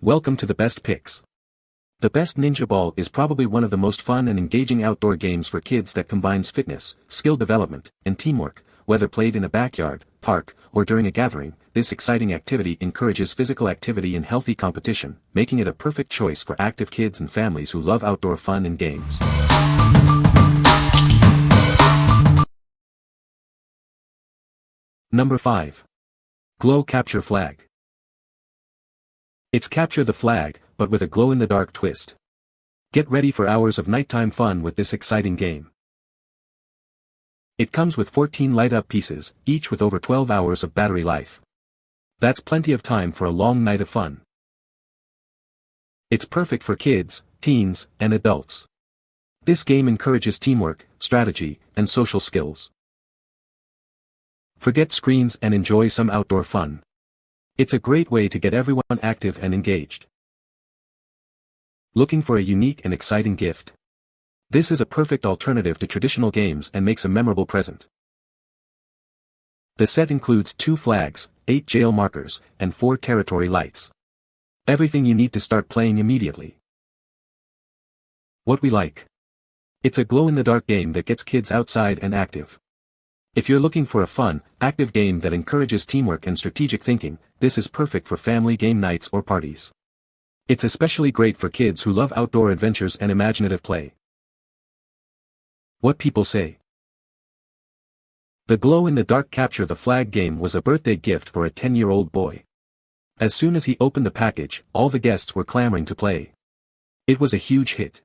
Welcome to the best picks. The best Ninja Ball is probably one of the most fun and engaging outdoor games for kids that combines fitness, skill development, and teamwork. Whether played in a backyard, park, or during a gathering, this exciting activity encourages physical activity and healthy competition, making it a perfect choice for active kids and families who love outdoor fun and games. Number 5. Glow Capture Flag. It's capture the flag, but with a glow-in-the-dark twist. Get ready for hours of nighttime fun with this exciting game. It comes with 14 light-up pieces, each with over 12 hours of battery life. That's plenty of time for a long night of fun. It's perfect for kids, teens, and adults. This game encourages teamwork, strategy, and social skills. Forget screens and enjoy some outdoor fun. It's a great way to get everyone active and engaged. Looking for a unique and exciting gift? This is a perfect alternative to traditional games and makes a memorable present. The set includes 2 flags, 8 jail markers, and 4 territory lights. Everything you need to start playing immediately. What we like. It's a glow-in-the-dark game that gets kids outside and active. If you're looking for a fun, active game that encourages teamwork and strategic thinking, this is perfect for family game nights or parties. It's especially great for kids who love outdoor adventures and imaginative play. What people say. The glow-in-the-dark capture the flag game was a birthday gift for a 10-year-old boy. As soon as he opened the package, all the guests were clamoring to play. It was a huge hit.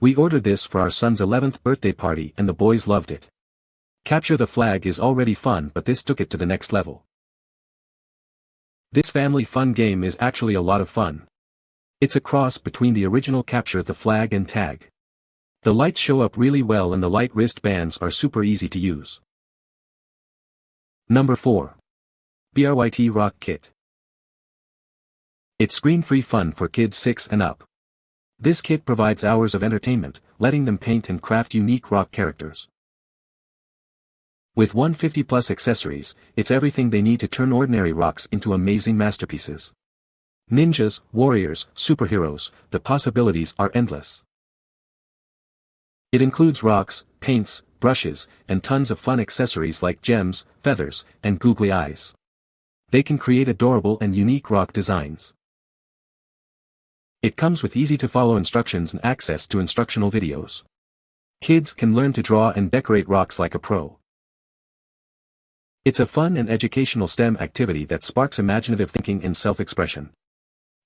We ordered this for our son's 11th birthday party and the boys loved it. Capture the flag is already fun, but this took it to the next level. This family fun game is actually a lot of fun. It's a cross between the original capture the flag and tag. The lights show up really well and the light wristbands are super easy to use. Number 4. BRYTE Rock Kit. It's screen-free fun for kids 6 and up. This kit provides hours of entertainment, letting them paint and craft unique rock characters. With 150+ accessories, it's everything they need to turn ordinary rocks into amazing masterpieces. Ninjas, warriors, superheroes, the possibilities are endless. It includes rocks, paints, brushes, and tons of fun accessories like gems, feathers, and googly eyes. They can create adorable and unique rock designs. It comes with easy-to-follow instructions and access to instructional videos. Kids can learn to draw and decorate rocks like a pro. It's a fun and educational STEM activity that sparks imaginative thinking and self-expression.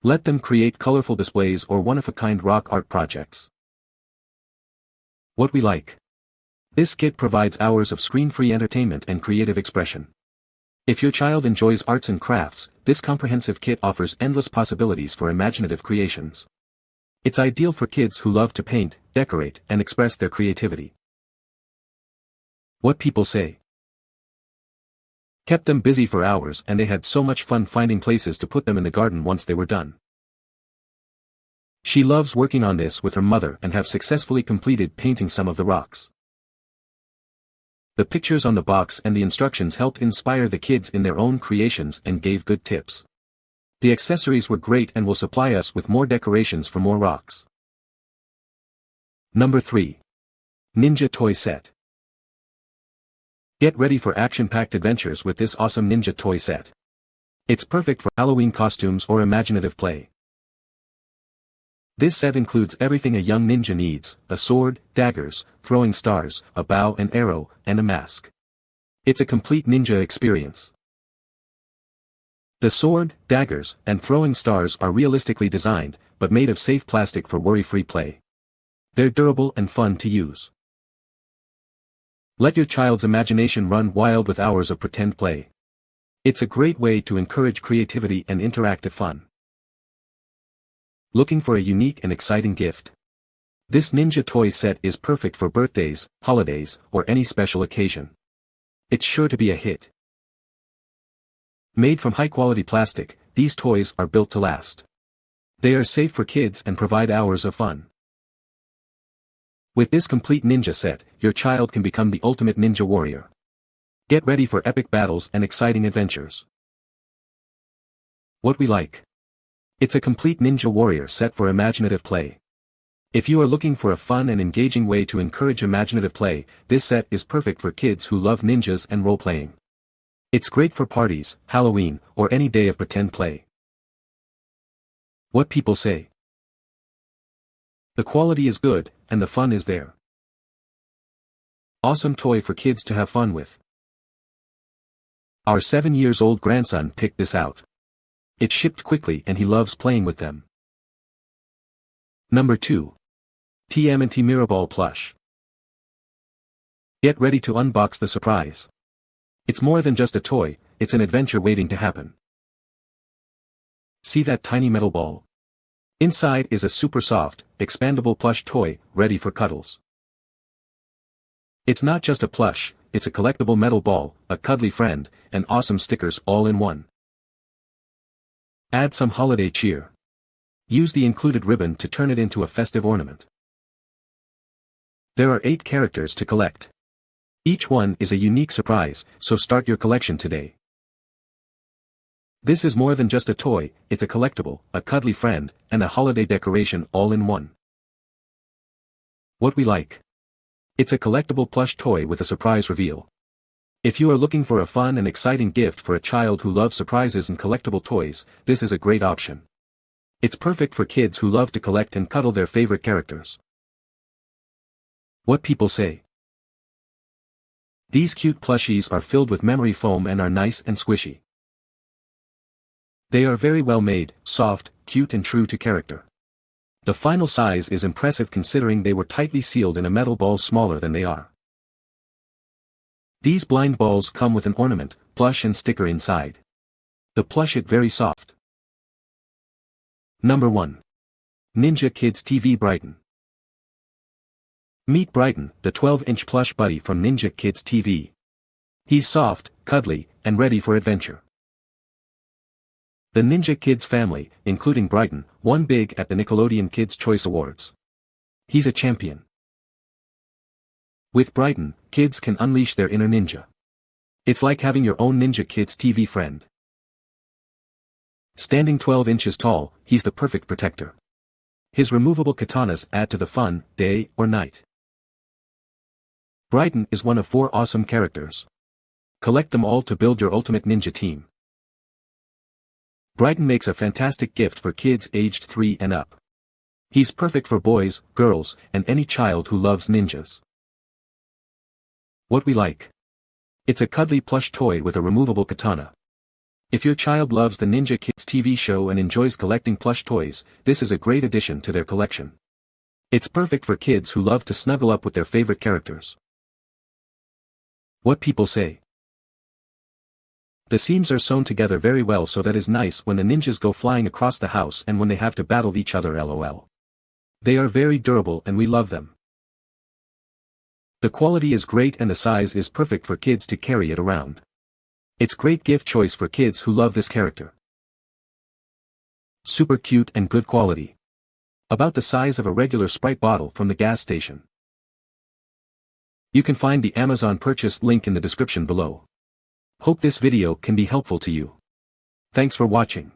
Let them create colorful displays or one-of-a-kind rock art projects. What we like. This kit provides hours of screen-free entertainment and creative expression. If your child enjoys arts and crafts, this comprehensive kit offers endless possibilities for imaginative creations. It's ideal for kids who love to paint, decorate, and express their creativity. What people say. Kept them busy for hours and they had so much fun finding places to put them in the garden once they were done. She loves working on this with her mother and have successfully completed painting some of the rocks. The pictures on the box and the instructions helped inspire the kids in their own creations and gave good tips. The accessories were great and will supply us with more decorations for more rocks. Number 3. Ninja Toy Set. Get ready for action-packed adventures with this awesome ninja toy set. It's perfect for Halloween costumes or imaginative play. This set includes everything a young ninja needs: a sword, daggers, throwing stars, a bow and arrow, and a mask. It's a complete ninja experience. The sword, daggers, and throwing stars are realistically designed, but made of safe plastic for worry-free play. They're durable and fun to use. Let your child's imagination run wild with hours of pretend play. It's a great way to encourage creativity and interactive fun. Looking for a unique and exciting gift? This ninja toy set is perfect for birthdays, holidays, or any special occasion. It's sure to be a hit. Made from high-quality plastic, these toys are built to last. They are safe for kids and provide hours of fun. With this complete ninja set, your child can become the ultimate ninja warrior. Get ready for epic battles and exciting adventures. What we like. It's a complete ninja warrior set for imaginative play. If you are looking for a fun and engaging way to encourage imaginative play, this set is perfect for kids who love ninjas and role-playing. It's great for parties, Halloween, or any day of pretend play. What people say. The quality is good, and the fun is there. Awesome toy for kids to have fun with. Our 7-year-old grandson picked this out. It shipped quickly and he loves playing with them. Number 2. TMNT MiraBall Plush. Get ready to unbox the surprise. It's more than just a toy, it's an adventure waiting to happen. See that tiny metal ball? Inside is a super soft, expandable plush toy, ready for cuddles. It's not just a plush, it's a collectible metal ball, a cuddly friend, and awesome stickers all in one. Add some holiday cheer. Use the included ribbon to turn it into a festive ornament. There are 8 characters to collect. Each one is a unique surprise, so start your collection today. This is more than just a toy, it's a collectible, a cuddly friend, and a holiday decoration all in one. What we like. It's a collectible plush toy with a surprise reveal. If you are looking for a fun and exciting gift for a child who loves surprises and collectible toys, this is a great option. It's perfect for kids who love to collect and cuddle their favorite characters. What people say. These cute plushies are filled with memory foam and are nice and squishy. They are very well made, soft, cute and true to character. The final size is impressive considering they were tightly sealed in a metal ball smaller than they are. These blind balls come with an ornament, plush and sticker inside. The plush is very soft. Number 1. Ninja Kidz TV Bryton. Meet Bryton, the 12-inch plush buddy from Ninja Kidz TV. He's soft, cuddly, and ready for adventure. The Ninja Kidz family, including Bryton, won big at the Nickelodeon Kids' Choice Awards. He's a champion. With Bryton, kids can unleash their inner ninja. It's like having your own Ninja Kidz TV friend. Standing 12 inches tall, he's the perfect protector. His removable katanas add to the fun, day or night. Bryton is one of 4 awesome characters. Collect them all to build your ultimate ninja team. Bryton makes a fantastic gift for kids aged 3 and up. He's perfect for boys, girls, and any child who loves ninjas. What we like. It's a cuddly plush toy with a removable katana. If your child loves the Ninja Kidz TV show and enjoys collecting plush toys, this is a great addition to their collection. It's perfect for kids who love to snuggle up with their favorite characters. What people say. The seams are sewn together very well, so that is nice when the ninjas go flying across the house and when they have to battle each other, lol. They are very durable and we love them. The quality is great and the size is perfect for kids to carry it around. It's great gift choice for kids who love this character. Super cute and good quality. About the size of a regular Sprite bottle from the gas station. You can find the Amazon purchase link in the description below. Hope this video can be helpful to you. Thanks for watching.